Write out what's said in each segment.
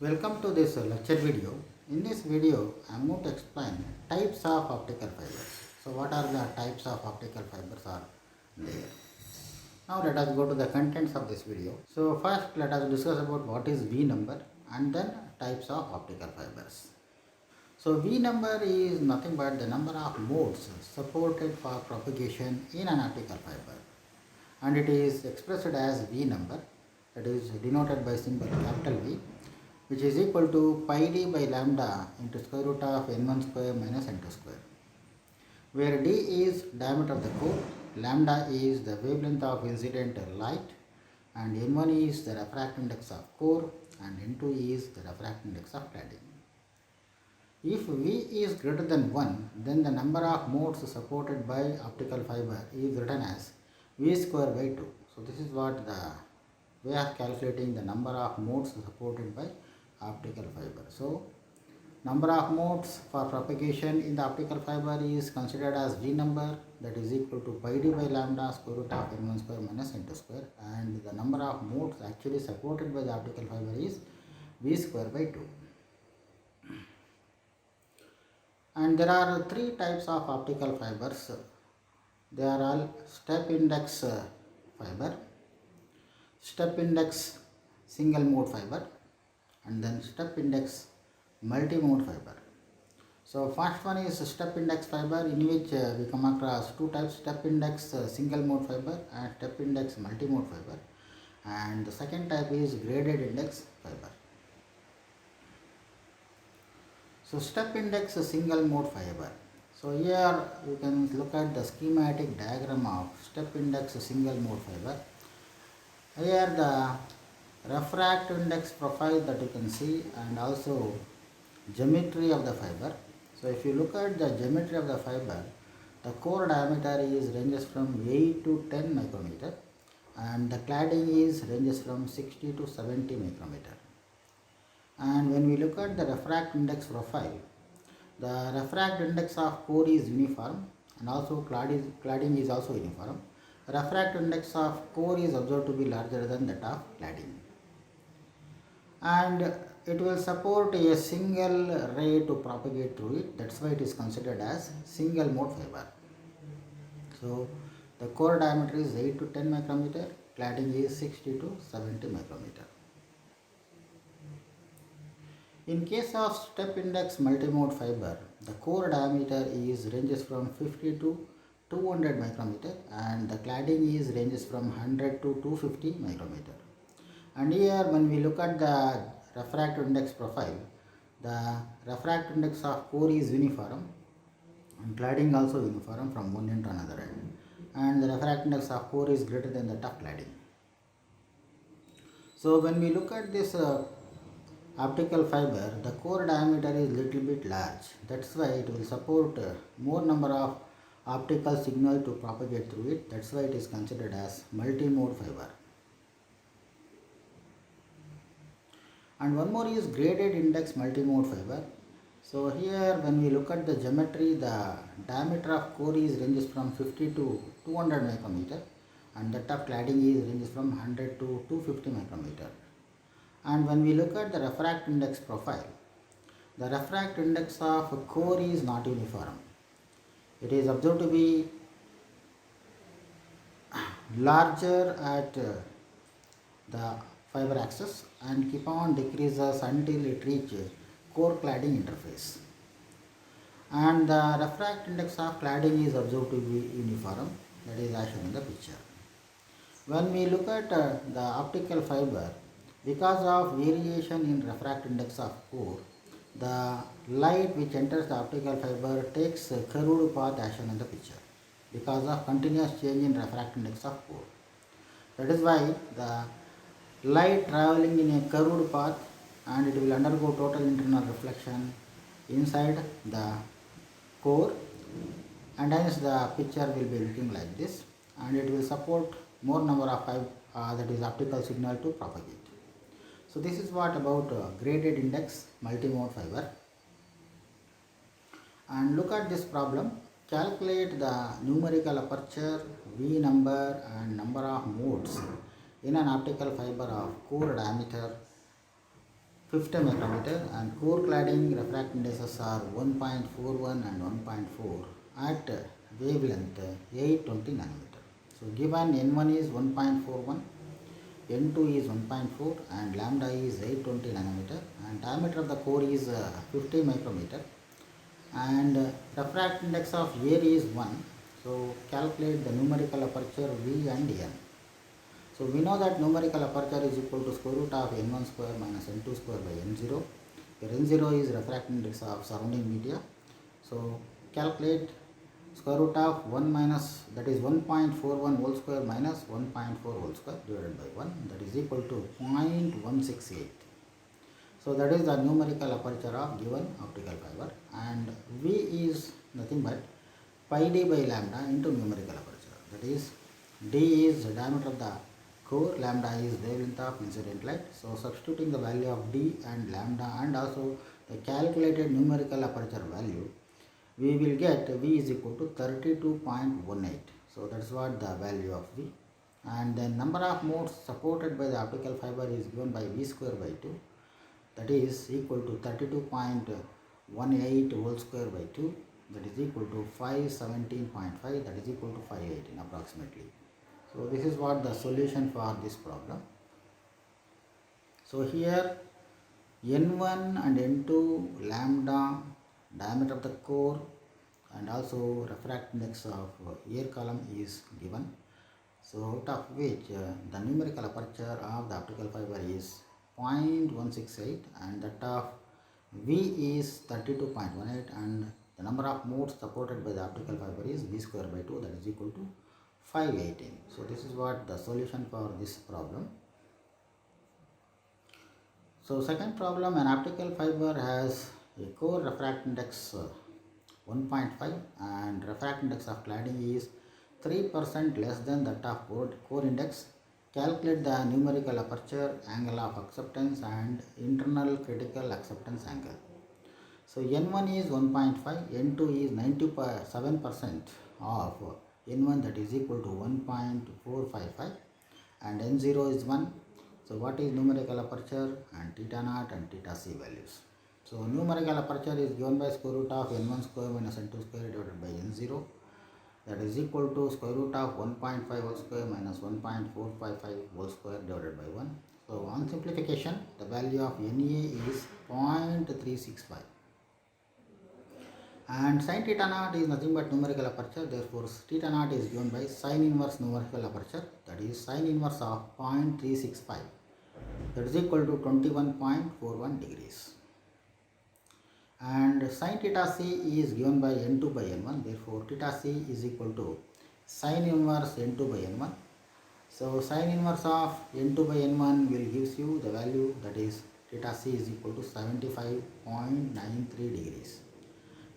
Welcome to this lecture video. In this video, I am going to explain types of optical fibers. So what are the types of optical fibers are there? Now let us go to the contents of this video. So first let us discuss about what is V number and then types of optical fibers. So V number is nothing but the number of modes supported for propagation in an optical fiber, and it is expressed as V number, that is denoted by symbol capital V, which is equal to pi d by lambda into square root of n1 square minus n2 square, where d is diameter of the core, lambda is the wavelength of incident light, and n1 is the refractive index of core, and n2 is the refractive index of cladding. If V is greater than 1, then the number of modes supported by optical fiber is written as V square by 2. So this is what the way of calculating the number of modes supported by optical fiber. So number of modes for propagation in the optical fiber is considered as V number, that is equal to pi d by lambda square root of n1 square minus n2 square, and the number of modes actually supported by the optical fiber is V square by 2. And there are three types of optical fibers. They are all step index fiber, step index single mode fiber, and then step index multi-mode fiber. So first one is step index fiber, in which we come across two types: step index single mode fiber and step index multi-mode fiber. And the second type is graded index fiber. So step index single mode fiber. So here you can look at the schematic diagram of step index single mode fiber. Here the refractive index profile that you can see, and also geometry of the fiber. So if you look at the geometry of the fiber, the core diameter is ranges from 8 to 10 micrometer, and the cladding is ranges from 60 to 70 micrometer. And when we look at the refractive index profile, the refractive index of core is uniform, and also cladding is also uniform. Refractive index of core is observed to be larger than that of cladding, and it will support a single ray to propagate through it. That's why it is considered as single mode fiber. So the core diameter is 8 to 10 micrometer, cladding is 60 to 70 micrometer. In case of step index multimode fiber, the core diameter is ranges from 50 to 200 micrometer, and the cladding is ranges from 100 to 250 micrometer. And here when we look at the refractive index profile, the refractive index of core is uniform, and cladding also uniform from one end to another end, and the refractive index of core is greater than that of cladding. So when we look at this optical fiber, the core diameter is little bit large. That's why it will support more number of optical signal to propagate through it. That's why it is considered as multi-mode fiber. And one more is graded index multi-mode fiber. So here when we look at the geometry, the diameter of core is ranges from 50 to 200 micrometer, and that of cladding is ranges from 100 to 250 micrometer. And when we look at the refractive index profile, the refractive index of core is not uniform. It is observed to be larger at the fiber axis and keep on decreases until it reaches core cladding interface. And the refractive index of cladding is observed to be uniform, that is as shown in the picture. When we look at the optical fiber, because of variation in refractive index of core, the light which enters the optical fiber takes a curved path as shown in the picture, because of continuous change in refractive index of core. That is why the light traveling in a curved path, and it will undergo total internal reflection inside the core, and hence the picture will be looking like this, and it will support more number of that is optical signal to propagate. So this is what about graded index multimode fiber. And look at this problem. Calculate the numerical aperture, V number, and number of modes in an optical fiber of core diameter 50 micrometer, and core cladding refractive indices are 1.41 and 1.4 at wavelength 820 nanometer. So given N1 is 1.41, N2 is 1.4 and lambda is 820 nanometer, and diameter of the core is 50 micrometer, and refractive index of air is 1. So calculate the numerical aperture V and N. So we know that numerical aperture is equal to square root of n1 square minus n2 square by n0. Here n0 is refractive index of surrounding media. So calculate square root of 1 minus, that is 1.41 whole square minus 1.4 whole square divided by 1, that is equal to 0.168. So that is the numerical aperture of given optical fiber, and V is nothing but pi d by lambda into numerical aperture, that is d is the diameter of the core, lambda is wavelength of incident light. So substituting the value of d and lambda and also the calculated numerical aperture value, we will get V is equal to 32.18. So that's what the value of V. And then number of modes supported by the optical fiber is given by V square by 2, that is equal to 32.18 whole square by 2, that is equal to 517.5, that is equal to 518 approximately. So this is what the solution for this problem. So here N1 and N2 lambda, diameter of the core, and also refractive index of air column is given. So out of which the numerical aperture of the optical fiber is 0.168 and that of V is 32.18, and the number of modes supported by the optical fiber is V square by 2, that is equal to 518. So this is what the solution for this problem. So second problem, an optical fiber has a core refractive index 1.5 and refractive index of cladding is 3% less than that of core index. Calculate the numerical aperture, angle of acceptance and internal critical acceptance angle. So N1 is 1.5, N2 is 97% of N1, that is equal to 1.455, and N0 is 1. So what is numerical aperture and theta naught and theta c values? So numerical aperture is given by square root of n1 square minus n2 square divided by n0, that is equal to square root of 1.5 whole square minus 1.455 whole square divided by 1. So on simplification, the value of NA is 0.365. And sin theta naught is nothing but numerical aperture, therefore theta naught is given by sin inverse numerical aperture, that is sin inverse of 0.365, that is equal to 21.41 degrees. And sin theta c is given by n2 by n1, therefore theta c is equal to sin inverse n2 by n1. So sin inverse of n2 by n1 will gives you the value, that is theta c is equal to 75.93 degrees.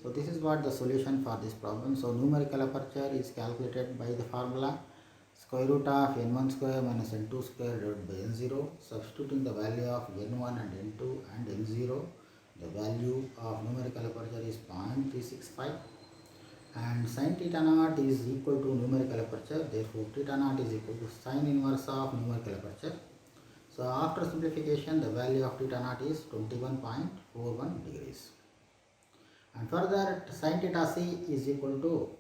So this is what the solution for this problem. So numerical aperture is calculated by the formula square root of n1 square minus n2 square divided by n0, substituting the value of n1 and n2 and n0. The value of numerical aperture is 0.365, and sin theta naught is equal to numerical aperture, therefore theta naught is equal to sin inverse of numerical aperture. So after simplification, the value of theta naught is 21.41 degrees. And further, sin theta c is equal to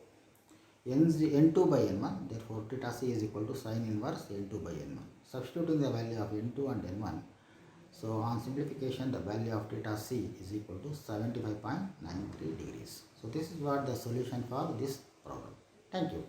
n2 by n1, therefore theta c is equal to sin inverse n2 by n1. Substituting the value of n2 and n1, so on simplification, the value of theta c is equal to 75.93 degrees. So this is what the solution for this problem. Thank you.